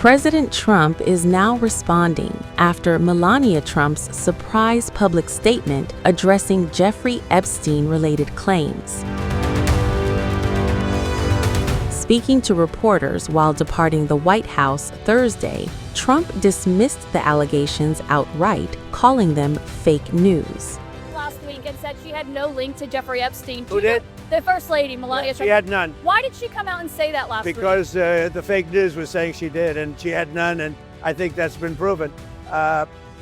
President Trump is now responding after Melania Trump's surprise public statement addressing Jeffrey Epstein-related claims. Speaking to reporters while departing the White House Thursday, Trump dismissed the allegations outright, calling them fake news. Last week and said she had no link to Jeffrey Epstein. Who did? The First Lady, Melania Trump. She had none. Why did she come out and say that last week? Because the fake news was saying she did, and she had none, and I think that's been proven.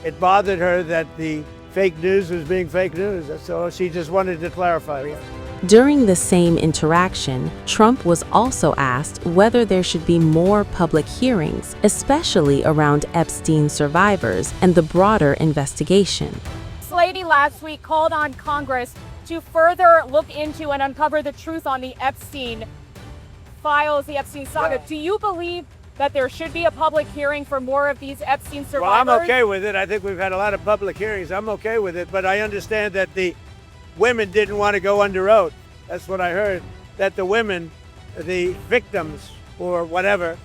It bothered her that the fake news was being fake news, so she just wanted to clarify. During the same interaction, Trump was also asked whether there should be more public hearings, especially around Epstein survivors and the broader investigation. This lady last week called on Congress to further look into and uncover the truth on the Epstein files, the Epstein saga. Yeah. Do you believe that there should be a public hearing for more of these Epstein survivors? Well, I'm okay with it. I think we've had a lot of public hearings. I'm okay with it, but I understand that the women didn't want to go under oath. That's what I heard, that the women, the victims or whatever,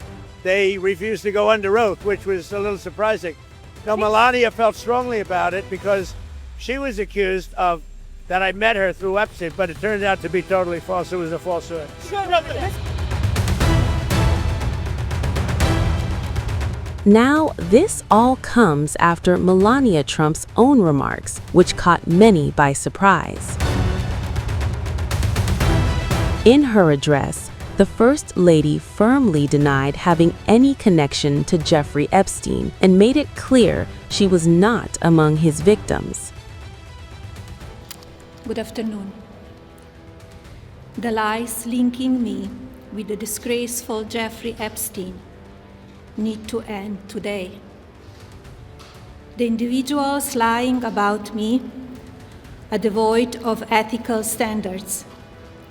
they refused to go under oath, which was a little surprising. Now, Melania felt strongly about it because she was accused of that I met her through Epstein, but it turned out to be totally false. It was a falsehood. Now, this all comes after Melania Trump's own remarks, which caught many by surprise. In her address, the First Lady firmly denied having any connection to Jeffrey Epstein and made it clear she was not among his victims. Good afternoon. The lies linking me with the disgraceful Jeffrey Epstein need to end today. The individuals lying about me are devoid of ethical standards,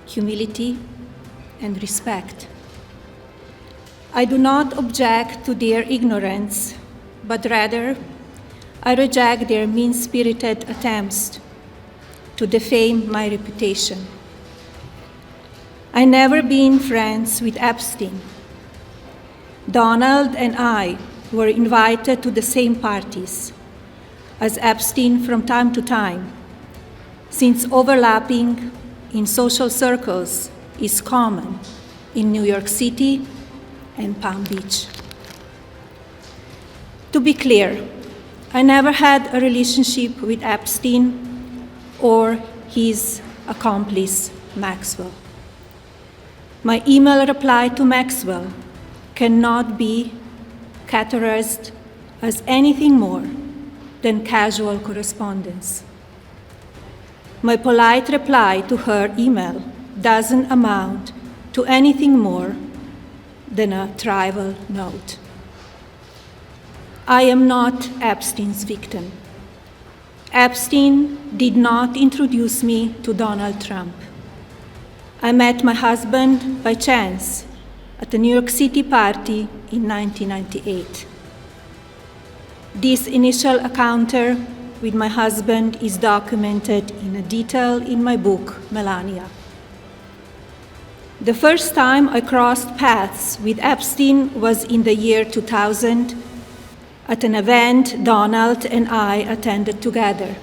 humility, and respect. I do not object to their ignorance, but rather I reject their mean-spirited attempts to defame my reputation. I never been friends with Epstein. Donald and I were invited to the same parties as Epstein from time to time, since overlapping in social circles is common in New York City and Palm Beach. To be clear, I never had a relationship with Epstein or his accomplice, Maxwell. My email reply to Maxwell cannot be categorized as anything more than casual correspondence. My polite reply to her email doesn't amount to anything more than a trivial note. I am not Epstein's victim. Epstein did not introduce me to Donald Trump. I met my husband by chance at a New York City party in 1998. This initial encounter with my husband is documented in detail in my book, Melania. The first time I crossed paths with Epstein was in the year 2000 at an event Donald and I attended together.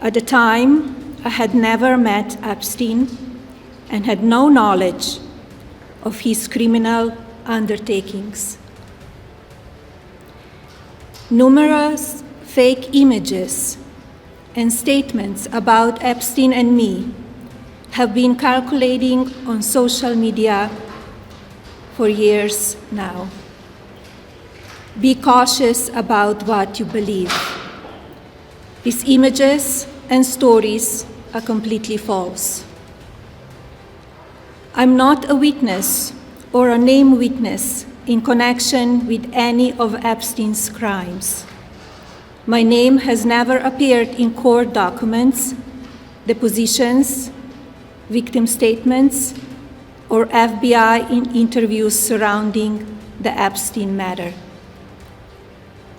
At the time, I had never met Epstein and had no knowledge of his criminal undertakings. Numerous fake images and statements about Epstein and me have been circulating on social media for years now. Be cautious about what you believe. These images and stories are completely false. I'm not a witness or a named witness in connection with any of Epstein's crimes. My name has never appeared in court documents, depositions, victim statements, or FBI interviews surrounding the Epstein matter.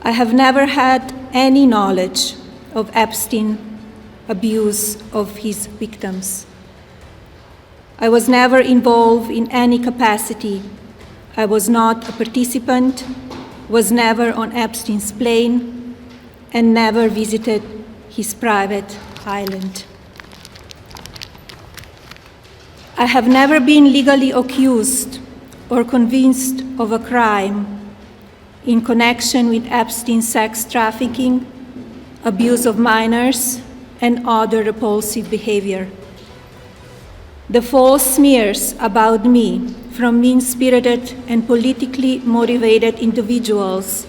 I have never had any knowledge of Epstein's abuse of his victims. I was never involved in any capacity I was not a participant, was never on Epstein's plane, and never visited his private island. I have never been legally accused or convinced of a crime in connection with Epstein's sex trafficking, abuse of minors, and other repulsive behavior. The false smears about me from mean-spirited and politically motivated individuals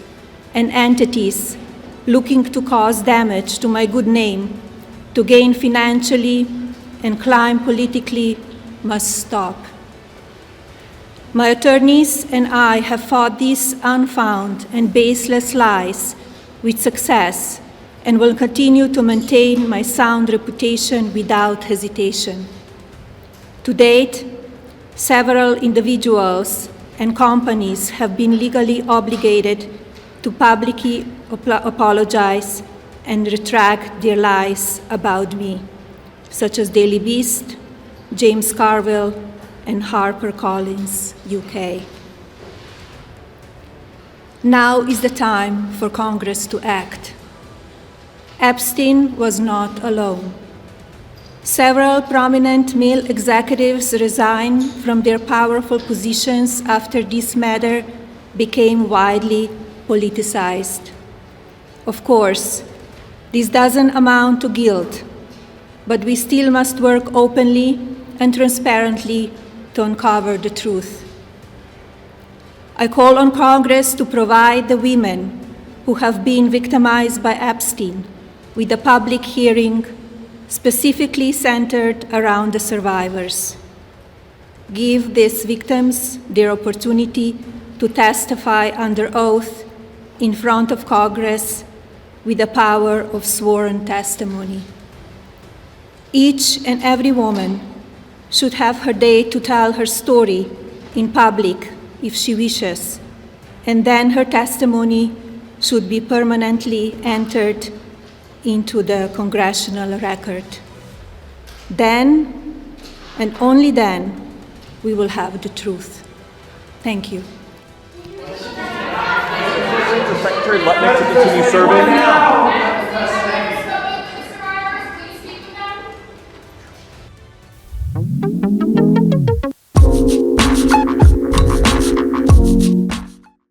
and entities looking to cause damage to my good name, to gain financially and climb politically, must stop. My attorneys and I have fought these unfounded and baseless lies with success and will continue to maintain my sound reputation without hesitation. To date, several individuals and companies have been legally obligated to publicly apologize and retract their lies about me, such as Daily Beast, James Carville, and HarperCollins, UK. Now is the time for Congress to act. Epstein was not alone. Several prominent male executives resigned from their powerful positions after this matter became widely politicized. Of course, this doesn't amount to guilt, but we still must work openly and transparently to uncover the truth. I call on Congress to provide the women who have been victimized by Epstein with a public hearing specifically centered around the survivors. Give these victims their opportunity to testify under oath in front of Congress with the power of sworn testimony. Each and every woman should have her day to tell her story in public if she wishes, and then her testimony should be permanently entered into the congressional record. Then, and only then, we will have the truth. Thank you. For Secretary Lutnick to continue serving.